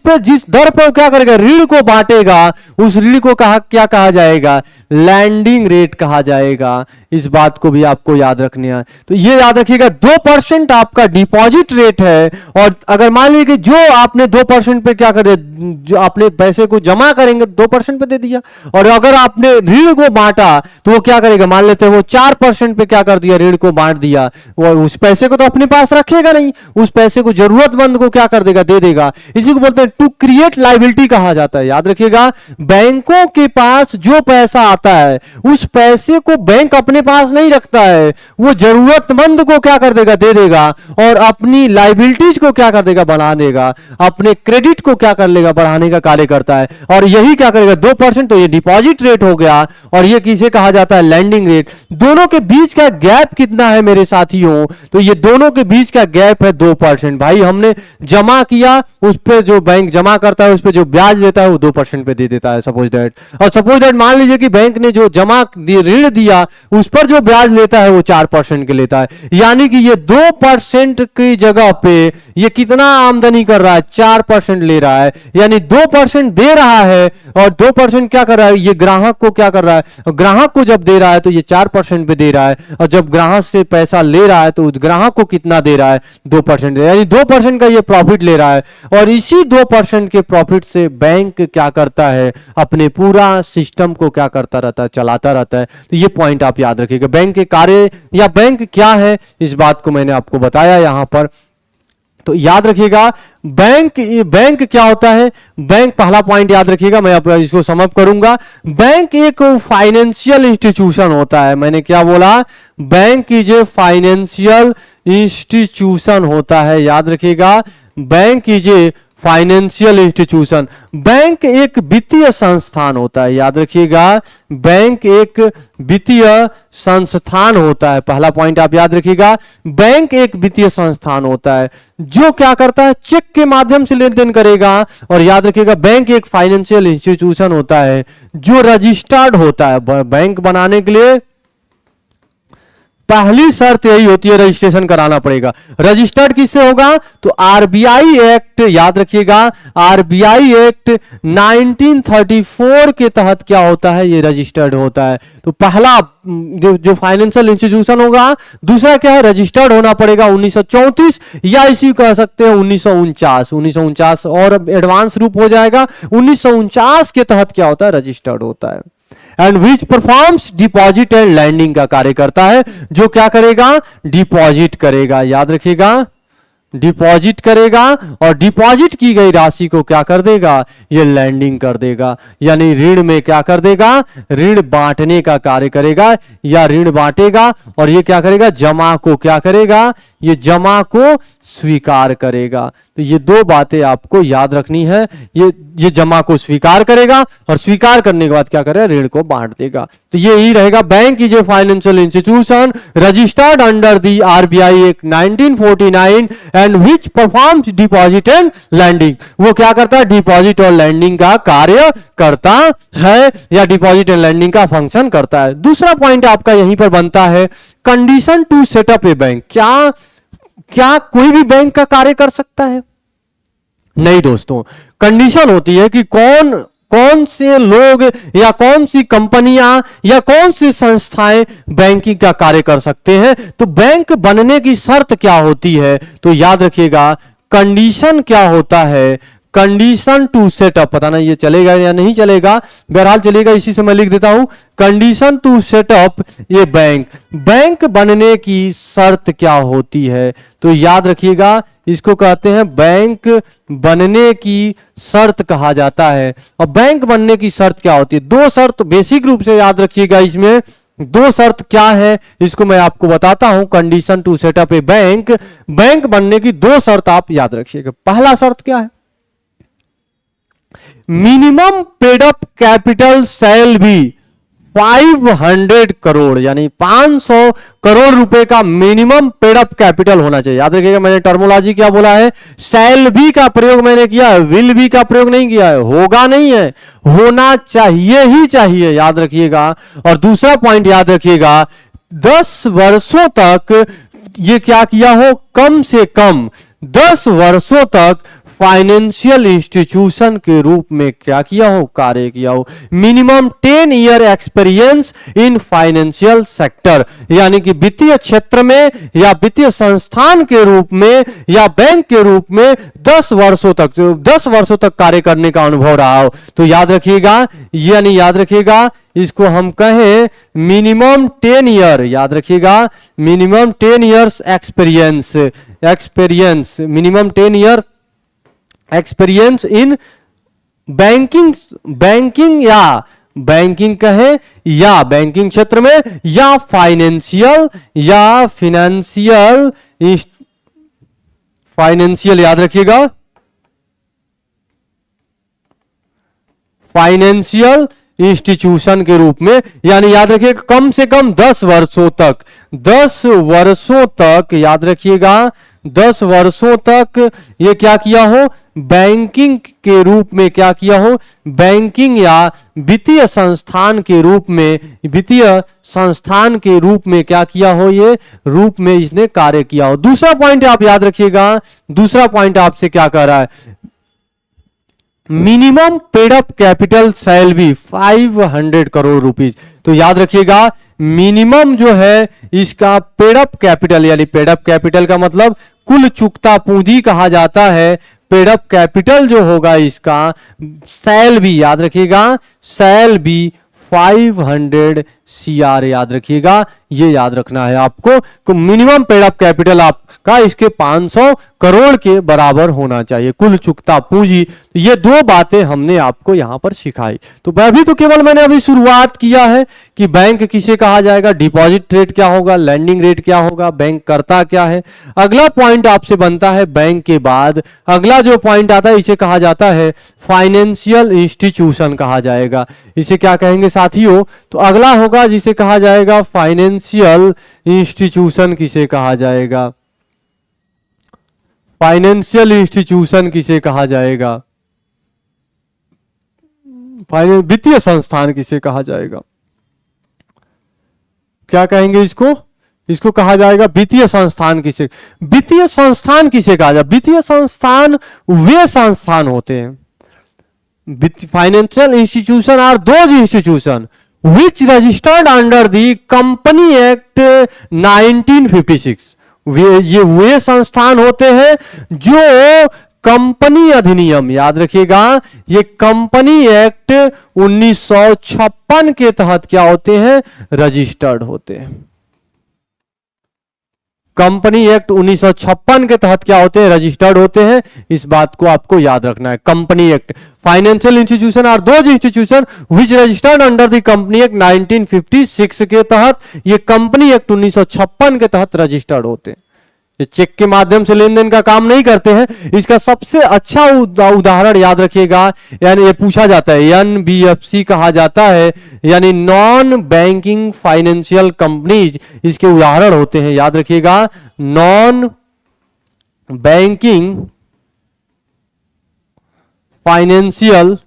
दर पर क्या करेगा, ऋण को बांटेगा, उस ऋण को क्या कहा जाएगा, लैंडिंग रेट कहा जाएगा। इस बात को भी आपको याद रखना है। तो ये याद रखिएगा, 2% आपका डिपॉजिट रेट है, और अगर मान लीजिए कि जो आपने 2% पे क्या कर, जो आपने पैसे को जमा करेंगे 2% पे दे दिया, और अगर आपने ऋण को बांटा तो वो क्या करेगा, मान लेते हैं वो 4% पे क्या कर दिया, ऋण को बांट दिया, और उस पैसे को तो अपने पास रखेगा नहीं, उस पैसे को जरूरतमंद को क्या कर देगा, दे देगा। इसी को बोलते हैं टू क्रिएट लायबिलिटी कहा जाता है। याद रखिएगा, बैंकों के पास जो पैसा आता है उस पैसे को बैंक अपने पास नहीं रखता है, वो जरूरतमंद को क्या कर देगा, दे देगा, और अपनी लायबिलिटीज को क्या कर देगा, बढ़ा देगा, अपने क्रेडिट को क्या कर लेगा, बढ़ाने का कार्य करता है। और यही क्या करेगा, 2%, तो ये डिपॉजिट रेट हो गया, और ये किसे कहा जाता है, लैंडिंग रेट। दोनों के बीच का गैप कितना है मेरे साथियों, तो ये दोनों के बीच का गैप है 2%। भाई हमने जमा किया, उस पे जो बैंक जमा करता है उस पे जो ब्याज देता है वो 2% पे दे देता है, सपोज दैट। और सपोज दैट मान लीजिए कि बैंक ने जो जमा ऋण दिया उस पर जो ब्याज लेता है वो 4% के लेता है, यानी कि ये 2% की जगह पे ये कितना आमदनी कर रहा है, 4% ले रहा है। यानी 2% दे रहा है और 2% क्या कर रहा है, ये ग्राहक को क्या कर रहा है, ग्राहक को जब दे रहा है तो ये 4% पे दे रहा है, और जब ग्राहक से पैसा ले रहा है तो उस ग्राहक को कितना दे रहा है, 2% दे रहा है, यानी 2% का ये प्रॉफिट ले रहा है। और इसी 2% के प्रॉफिट से बैंक क्या करता है, अपने पूरा सिस्टम को क्या करता करता रहता है, चलाता रहता है। तो ये पॉइंट आप याद रखिएगा। बैंक के कार्य या बैंक क्या है, इस बात को मैंने आपको बताया यहां पर। तो याद रखिएगा बैंक क्या होता है। बैंक, पहला पॉइंट याद रखिएगा, मैं अब इसको समअप करूंगा। बैंक एक फाइनेंशियल इंस्टीट्यूशन होता है। मैंने क्या बोला, bank is a financial institution होता है। याद रखिएगा, bank is a financial institution. Bank एक वित्तीय संस्थान होता है। याद रखिएगा, बैंक एक वित्तीय संस्थान होता है। पहला पॉइंट आप याद रखिएगा, बैंक एक वित्तीय संस्थान होता है जो क्या करता है, चेक के माध्यम से लेन देन करेगा। और याद रखिएगा, बैंक एक फाइनेंशियल इंस्टीट्यूशन होता है जो रजिस्टर्ड होता है। बैंक बनाने के लिए पहली शर्त यही होती है, रजिस्ट्रेशन कराना पड़ेगा। रजिस्टर्ड किससे होगा, तो आरबीआई एक्ट, याद रखिएगा, आरबीआई एक्ट 1934 के तहत क्या होता है, ये रजिस्टर्ड होता है। तो पहला जो फाइनेंशियल इंस्टीट्यूशन होगा, दूसरा क्या है, रजिस्टर्ड होना पड़ेगा 1934 या इसी कह सकते हैं 1949 और एडवांस रूप हो जाएगा। 1949 के तहत क्या होता है, रजिस्टर्ड होता है। And which performs deposit and lending का कार्य करता है, जो क्या करेगा, डिपॉजिट करेगा। याद रखिएगा, डिपॉजिट करेगा और डिपॉजिट की गई राशि को क्या कर देगा, ये लैंडिंग कर देगा, यानी ऋण में क्या कर देगा, ऋण बांटने का कार्य करेगा या ऋण बांटेगा। और ये क्या करेगा, जमा को क्या करेगा, ये जमा को स्वीकार करेगा। तो ये दो बातें आपको याद रखनी है। ये जमा को स्वीकार करेगा और स्वीकार करने के बाद क्या करेगा, ऋण को बांट देगा। तो ये ही रहेगा, bank is a financial institution registered under the RBI act 1949 and which performs deposit and lending. वो क्या करता है, डिपॉजिट और लैंडिंग का कार्य करता है या डिपॉजिट एंड लैंडिंग का फंक्शन करता है। दूसरा पॉइंट आपका यहीं पर बनता है, condition to set up a bank. क्या कोई भी बैंक का कार्य कर सकता है? नहीं दोस्तों, कंडीशन होती है कि कौन से लोग या कौन सी कंपनियां या कौन सी संस्थाएं बैंकिंग का कार्य कर सकते हैं। तो बैंक बनने की शर्त क्या होती है, तो याद रखिएगा, कंडीशन क्या होता है, कंडीशन टू सेटअप। पता नहीं ये चलेगा या नहीं चलेगा, बहरहाल चलेगा, इसी से मैं लिख देता हूं, कंडीशन टू सेटअप ये बैंक बनने की शर्त क्या होती है। तो याद रखिएगा, इसको कहते हैं बैंक बनने की शर्त कहा जाता है। और बैंक बनने की शर्त क्या होती है, दो शर्त बेसिक रूप से याद रखिएगा। इसमें दो शर्त क्या है, इसको मैं आपको बताता हूं। Condition to set up a bank बनने की दो शर्त आप याद रखिएगा। पहला शर्त क्या है, minimum paid up capital shall B 500 crore, यानी 500 करोड़ रुपए का मिनिमम पेड अप कैपिटल होना चाहिए। याद रखिएगा, मैंने टर्मोलॉजी क्या बोला है, शैल बी का प्रयोग मैंने किया है, विल बी का प्रयोग नहीं किया है। होगा नहीं है, होना चाहिए ही चाहिए, याद रखिएगा। और दूसरा पॉइंट याद रखिएगा, 10 वर्षों तक ये क्या किया हो, कम से कम 10 वर्षों तक फाइनेंशियल इंस्टीट्यूशन के रूप में क्या किया हो, कार्य किया हो। Minimum 10 year experience in financial sector, यानी कि वित्तीय क्षेत्र में या वित्तीय संस्थान के रूप में या बैंक के रूप में 10 वर्षों तक कार्य करने का अनुभव रहा हो। तो याद रखिएगा, यानी याद रखिएगा, इसको हम कहें मिनिमम 10 ईयर, याद रखिएगा, minimum 10 years experience, minimum 10 year experience in banking या बैंकिंग कहे या बैंकिंग क्षेत्र में या फाइनेंशियल याद रखिएगा, फाइनेंशियल इंस्टीट्यूशन के रूप में, यानी याद रखिए कम से कम 10 वर्षों तक याद रखिएगा, 10 वर्षों तक ये क्या किया हो, बैंकिंग के रूप में क्या किया हो, बैंकिंग या वित्तीय संस्थान के रूप में क्या किया हो, ये रूप में इसने कार्य किया हो। दूसरा पॉइंट आप याद रखिएगा, दूसरा पॉइंट आपसे क्या कह रहा है, minimum paid up capital shall B 500 crore rupees. तो याद रखिएगा, मिनिमम जो है इसका पेड अप कैपिटल, यानी पेड अप कैपिटल का मतलब कुल चुकता पूंजी कहा जाता है। पेड अप कैपिटल जो होगा इसका शैल बी, याद रखिएगा, शैल बी 500 CR याद रखिएगा, ये याद रखना है आपको। मिनिमम पेड अप कैपिटल आपका इसके 500 करोड़ के बराबर होना चाहिए, कुल चुकता पूंजी। ये दो बातें हमने आपको यहां पर सिखाई। तो अभी तो केवल मैंने अभी शुरुआत किया है कि बैंक किसे कहा जाएगा, डिपॉजिट रेट क्या होगा, लैंडिंग रेट क्या होगा, बैंक करता क्या है। अगला पॉइंट आपसे बनता है बैंक के बाद अगला जो पॉइंट आता है इसे कहा जाता है फाइनेंशियल इंस्टीट्यूशन कहा जाएगा। इसे क्या कहेंगे साथियों, तो अगला होगा जिसे कहा जाएगा फाइनेंशियल इंस्टीट्यूशन किसे कहा जाएगा, फाइनेंशियल इंस्टीट्यूशन किसे कहा जाएगा, वित्तीय संस्थान किसे कहा जाएगा, क्या कहेंगे इसको, इसको कहा जाएगा वित्तीय संस्थान किसे, वित्तीय संस्थान किसे कहा जाए, वित्तीय संस्थान वे संस्थान होते हैं, financial institution are those institution which registered under the company act 1956। ये वे संस्थान होते हैं जो कंपनी अधिनियम, याद रखिएगा, ये कंपनी एक्ट 1956 के तहत क्या होते हैं, रजिस्टर्ड होते हैं। कंपनी एक्ट 1956 के तहत क्या होते हैं, रजिस्टर्ड होते हैं। इस बात को आपको याद रखना है। Company act, financial institution are those institution which registered under the company act 1956 के तहत, ये कंपनी एक्ट 1956 के तहत रजिस्टर्ड होते हैं। ये चेक के माध्यम से लेन देन का काम नहीं करते हैं। इसका सबसे अच्छा उदाहरण याद रखिएगा, यानी ये पूछा जाता है, NBFC कहा जाता है, यानी नॉन बैंकिंग फाइनेंशियल कंपनीज इसके उदाहरण होते हैं। याद रखिएगा, नॉन बैंकिंग फाइनेंशियल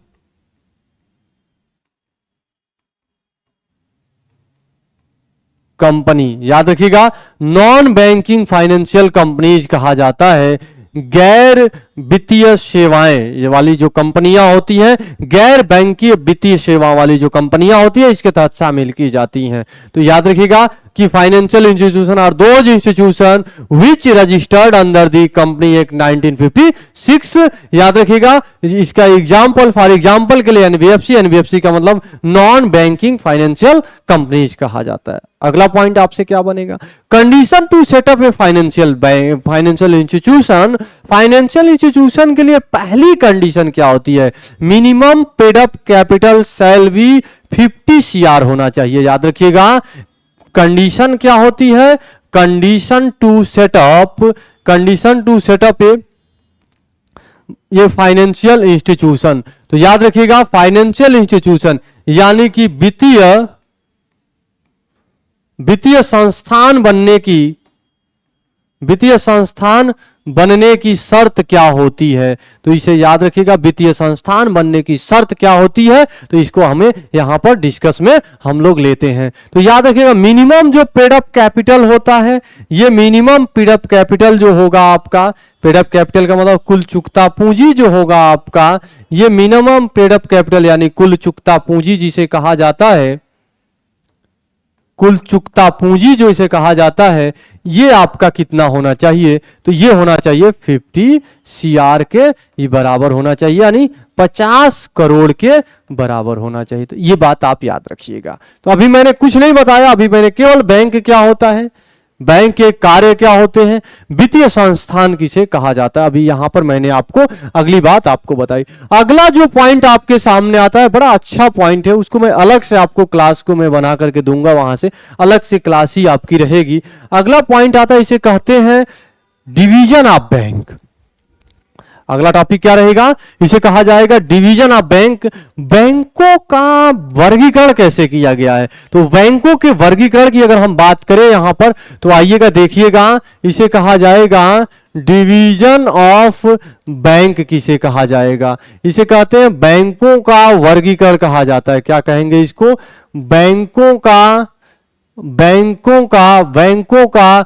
कंपनी, याद रखिएगा, नॉन बैंकिंग फाइनेंशियल कंपनीज कहा जाता है गैर वित्तीय सेवाएं ये वाली जो कंपनियां होती हैं, गैर बैंकिंग वित्तीय सेवा वाली जो कंपनियां होती है इसके तहत शामिल की जाती हैं। तो याद रखिएगा कि financial institution are those institution which registered under the company act 1956। याद रखिएगा, इसका एग्जाम्पल, फॉर एग्जाम्पल के लिए एनबीएफसी का मतलब नॉन बैंकिंग फाइनेंशियल कंपनीज कहा जाता है। अगला पॉइंट आपसे क्या बनेगा, condition to set up a financial institution. Financial institution के लिए पहली कंडीशन क्या होती है, minimum paid up capital shall be 50 CR होना चाहिए। याद रखिएगा, कंडीशन क्या होती है, कंडीशन टू सेटअप ये फाइनेंशियल इंस्टीट्यूशन। तो याद रखिएगा, फाइनेंशियल इंस्टीट्यूशन यानी कि वित्तीय संस्थान बनने की शर्त क्या होती है। तो इसे याद रखिएगा, वित्तीय संस्थान बनने की शर्त क्या होती है, तो इसको हमें यहां पर डिस्कस में हम लोग लेते हैं। तो याद रखिएगा, मिनिमम जो पेड अप कैपिटल होता है, ये मिनिमम पेड अप कैपिटल जो होगा आपका, पेड अप कैपिटल का मतलब कुल चुकता पूंजी जो होगा आपका, ये मिनिमम पेड अप कैपिटल यानी कुल चुकता पूंजी जिसे कहा जाता है, कुल चुकता पूंजी जो इसे कहा जाता है, ये आपका कितना होना चाहिए, तो ये होना चाहिए 50 CR के ये बराबर होना चाहिए, यानी 50 करोड़ के बराबर होना चाहिए। तो ये बात आप याद रखिएगा। तो अभी मैंने कुछ नहीं बताया, अभी मैंने केवल बैंक क्या होता है, बैंक के कार्य क्या होते हैं, वित्तीय संस्थान किसे कहा जाता है, अभी यहां पर मैंने आपको अगली बात आपको बताई। अगला जो पॉइंट आपके सामने आता है बड़ा अच्छा पॉइंट है, उसको मैं अलग से आपको क्लास को मैं बना करके दूंगा, वहां से अलग से क्लास ही आपकी रहेगी। अगला पॉइंट आता है, इसे कहते हैं डिवीजन ऑफ बैंक। अगला टॉपिक क्या रहेगा, इसे कहा जाएगा डिवीजन ऑफ बैंक। बैंकों का वर्गीकरण कैसे किया गया है, तो बैंकों के वर्गीकरण की अगर हम बात करें यहां पर, तो आइएगा देखिएगा, इसे कहा जाएगा डिवीजन ऑफ बैंक। किसे कहा जाएगा, इसे कहते हैं बैंकों का वर्गीकरण कहा जाता है। क्या कहेंगे इसको, बैंकों का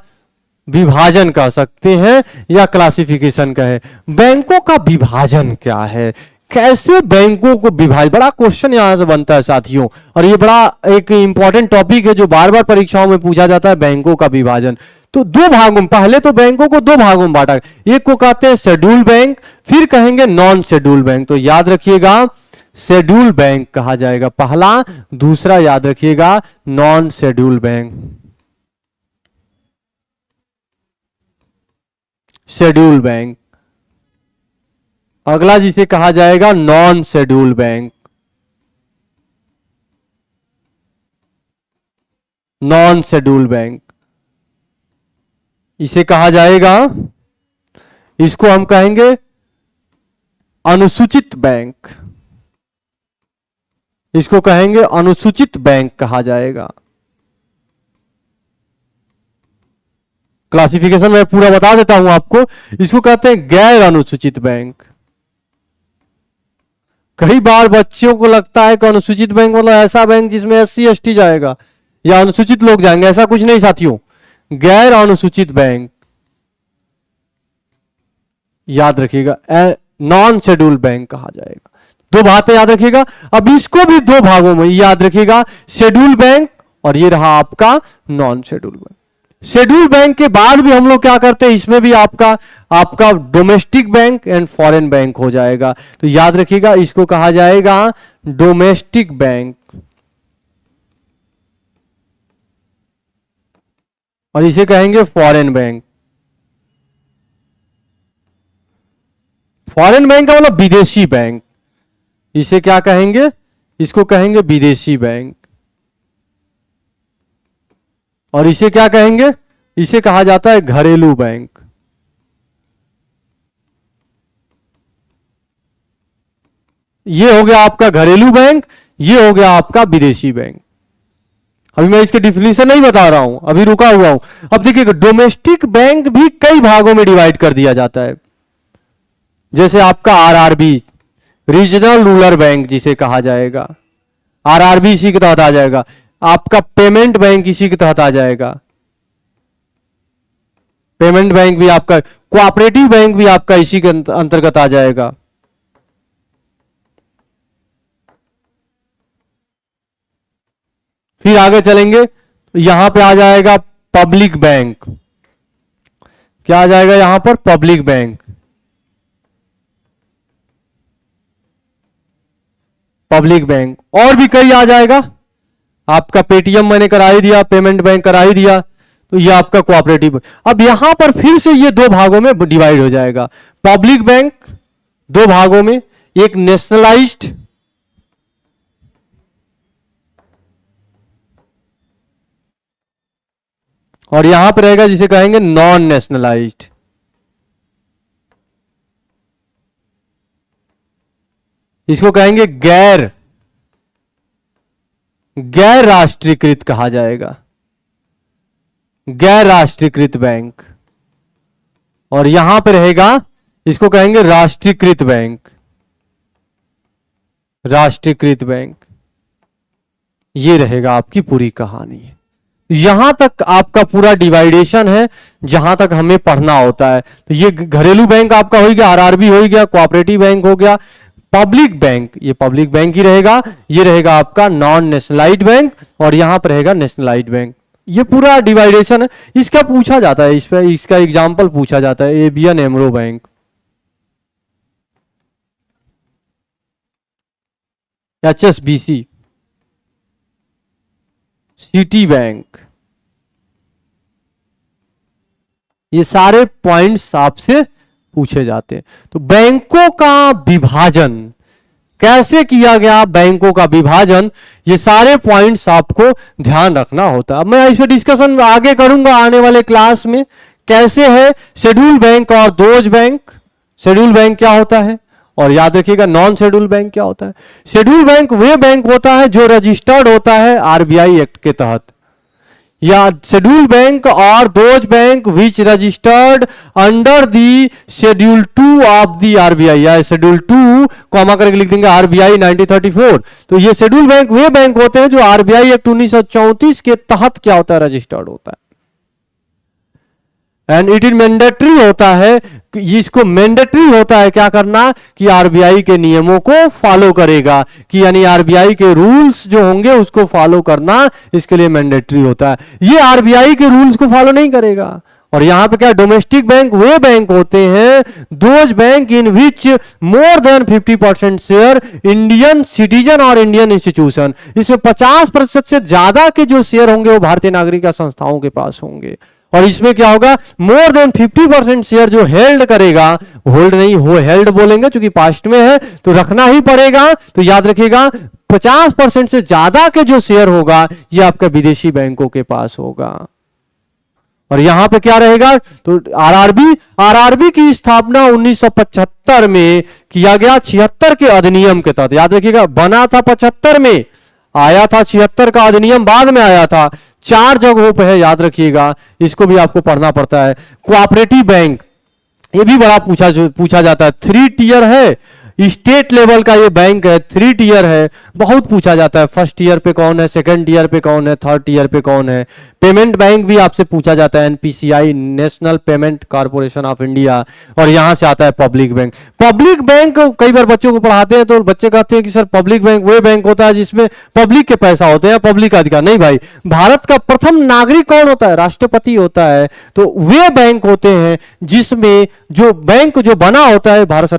विभाजन कह सकते हैं या क्लासिफिकेशन कहे। बैंकों का विभाजन क्या है, कैसे बैंकों को विभाजित, बड़ा क्वेश्चन यहां से बनता है साथियों, और ये बड़ा एक इंपॉर्टेंट टॉपिक है जो बार बार परीक्षाओं में पूछा जाता है, बैंकों का विभाजन। तो दो भागों में, पहले तो बैंकों को दो भागों में बांटा, एक को कहते हैं शेड्यूल बैंक, फिर कहेंगे नॉन शेड्यूल बैंक। तो याद रखिएगा, शेड्यूल बैंक कहा जाएगा। पहला, दूसरा याद रखिएगा non schedule bank. Schedule bank, अगला जिसे कहा जाएगा non schedule bank. Non schedule bank इसे कहा जाएगा, इसको हम कहेंगे अनुसूचित बैंक। इसको कहेंगे अनुसूचित बैंक कहा जाएगा। क्लासिफिकेशन मैं पूरा बता देता हूं आपको। इसको कहते हैं गैर अनुसूचित बैंक। कई बार बच्चों को लगता है कि अनुसूचित बैंक मतलब ऐसा बैंक जिसमें SC ST जाएगा या अनुसूचित लोग जाएंगे। ऐसा कुछ नहीं साथियों। गैर अनुसूचित बैंक याद रखिएगा नॉन शेड्यूल बैंक कहा जाएगा। दो बातें याद रखिएगा। अब इसको भी दो भागों में याद रखिएगा, शेड्यूल बैंक और ये रहा आपका non schedule bank. Schedule bank के बाद भी हम लोग क्या करते हैं, इसमें भी आपका domestic bank and foreign bank हो जाएगा। तो याद रखिएगा इसको कहा जाएगा डोमेस्टिक बैंक और इसे कहेंगे फॉरेन बैंक। फॉरेन बैंक का मतलब विदेशी बैंक। इसे क्या कहेंगे, इसको कहेंगे विदेशी बैंक। और इसे क्या कहेंगे, इसे कहा जाता है घरेलू बैंक। ये हो गया आपका घरेलू बैंक, ये हो गया आपका विदेशी बैंक। अभी मैं इसके डिफिनीशन नहीं बता रहा हूं, अभी रुका हुआ हूं। अब देखिए डोमेस्टिक बैंक भी कई भागों में डिवाइड कर दिया जाता है। जैसे आपका RRB रीजनल रूरल बैंक जिसे कहा जाएगा, RRB इसी के तहत आ जाएगा। आपका पेमेंट बैंक इसी के तहत आ जाएगा। पेमेंट बैंक भी आपका, कोऑपरेटिव बैंक भी आपका इसी के अंतर्गत आ जाएगा। फिर आगे चलेंगे तो यहां पे आ जाएगा पब्लिक बैंक। क्या आ जाएगा यहां पर, पब्लिक बैंक। पब्लिक बैंक और भी कई आ जाएगा। आपका पेटीएम मैंने करा ही दिया, पेमेंट बैंक करा ही दिया, तो ये आपका कोऑपरेटिव। अब यहां पर फिर से ये दो भागों में डिवाइड हो जाएगा। पब्लिक बैंक दो भागों में, एक नेशनलाइज्ड और यहां पर रहेगा जिसे कहेंगे नॉन नेशनलाइज्ड। इसको कहेंगे गैर राष्ट्रीयकृत कहा जाएगा, गैर राष्ट्रीयकृत बैंक। और यहां पे रहेगा, इसको कहेंगे राष्ट्रीयकृत बैंक। राष्ट्रीयकृत बैंक ये रहेगा आपकी पूरी कहानी। यहां तक आपका पूरा डिवाइडेशन है जहां तक हमें पढ़ना होता है। तो ये घरेलू बैंक आपका हो गया, RRB हो गया, कोऑपरेटिव बैंक हो गया। पब्लिक बैंक, ये पब्लिक बैंक ही रहेगा। ये रहेगा आपका नॉन नेशनलाइज्ड बैंक और यहां पर रहेगा नेशनलाइज्ड बैंक। ये पूरा डिवाइडेशन है। इसका पूछा जाता है, इस पर इसका एग्जांपल पूछा जाता है। ABN AMRO bank, HSBC, city bank. ये सारे पॉइंट्स आपसे पूछे जाते हैं। तो बैंकों का विभाजन कैसे किया गया, बैंकों का विभाजन, ये सारे पॉइंट्स आपको ध्यान रखना होता है। अब मैं इस पर डिस्कशन आगे करूंगा आने वाले क्लास में। कैसे है शेड्यूल बैंक और दोज बैंक। शेड्यूल बैंक क्या होता है और याद रखिएगा नॉन शेड्यूल बैंक क्या होता है। शेड्यूल बैंक वे बैंक होता है जो रजिस्टर्ड होता है RBI एक्ट के तहत, या शेड्यूल बैंक और those bank which registered under the schedule 2 of the RBI, या शेड्यूल 2 कॉमा करके लिख देंगे RBI 1934। तो ये शेड्यूल बैंक वे बैंक होते हैं जो RBI एक्ट 1934 के तहत क्या होता है, रजिस्टर्ड होता है। एंड इट इज मैंडेटरी होता है, इसको मैंडेटरी होता है क्या करना, कि RBI के नियमों को फॉलो करेगा, कि यानी RBI के रूल्स जो होंगे उसको फॉलो करना इसके लिए मैंडेटरी होता है। ये RBI के रूल्स को फॉलो नहीं करेगा और यहां पे क्या, डोमेस्टिक बैंक वे बैंक होते हैं those bank in which more than 50% share Indian citizen और इंडियन इंस्टीट्यूशन। इसमें 50% से ज्यादा के जो शेयर होंगे वो भारतीय नागरिक संस्थाओं के पास होंगे। और इसमें क्या होगा, मोर देन 50% शेयर जो हेल्ड करेगा, होल्ड नहीं हो हेल्ड बोलेंगे क्योंकि पास्ट में है तो रखना ही पड़ेगा, तो याद रखिएगा 50% से ज्यादा के जो शेयर होगा ये आपका विदेशी बैंकों के पास होगा। और यहां पे क्या रहेगा, तो आरआरबी की स्थापना 1975 में किया गया, 76 के अधिनियम के तहत। याद रखिएगा बना था 75 में, आया था 76 का अधिनियम बाद में आया था। 4 जगहों पे है, याद रखिएगा, इसको भी आपको पढ़ना पड़ता है। कोऑपरेटिव बैंक, ये भी बड़ा पूछा जाता है। 3 टियर है, स्टेट लेवल का ये बैंक है, 3 टियर है, बहुत पूछा जाता है। फर्स्ट टियर पे कौन है, सेकंड टियर पे कौन है, थर्ड टियर पे कौन है। पेमेंट बैंक भी आपसे पूछा जाता है, NPCI, national payment corporation of India. और यहां से आता है पब्लिक बैंक। पब्लिक बैंक कई बार बच्चों को पढ़ाते हैं तो बच्चे कहते हैं कि सर पब्लिक बैंक वो बैंक होता है जिसमें पब्लिक के पैसा होते हैं, पब्लिक का अधिकार। नहीं भाई, भारत का प्रथम नागरिक कौन होता है, राष्ट्रपति होता है। तो वे बैंक होते हैं जिसमें जो बैंक जो बना होता है भारत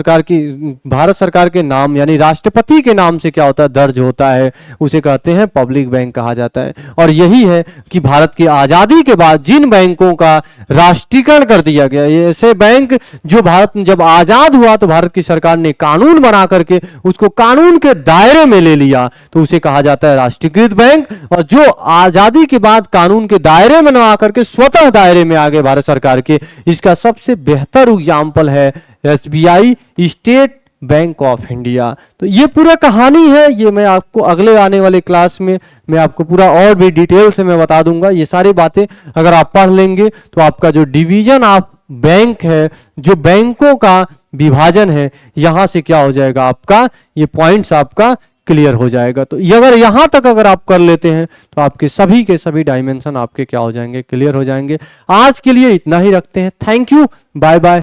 सरकार के नाम यानी राष्ट्रपति के नाम से क्या होता है, दर्ज होता है, उसे कहते हैं पब्लिक बैंक कहा जाता है। और यही है कि भारत की आजादी के बाद जिन बैंकों का राष्ट्रीयकरण कर दिया गया, ऐसे बैंक जो भारत जब आजाद हुआ तो भारत की सरकार ने कानून बना करके उसको कानून के दायरे में ले लिया, तो उसे कहा जाता है राष्ट्रीयकृत बैंक। और जो आजादी के बाद कानून के दायरे में न आकर के स्वतः दायरे में आ गए भारत सरकार के, इसका सबसे बेहतर एग्जाम्पल है SBI, state bank of India. तो ये पूरा कहानी है, ये मैं आपको अगले आने वाले क्लास में मैं आपको पूरा और भी डिटेल से मैं बता दूंगा। ये सारी बातें अगर आप पढ़ लेंगे तो आपका जो डिवीजन ऑफ बैंक है, जो बैंकों का विभाजन है, यहां से क्या हो जाएगा, आपका ये पॉइंट्स आपका क्लियर हो जाएगा। तो अगर यहां तक अगर आप कर लेते हैं तो आपके सभी के सभी डायमेंशन आपके क्या हो जाएंगे, क्लियर हो जाएंगे। आज के लिए इतना ही रखते हैं। Thank you, bye bye.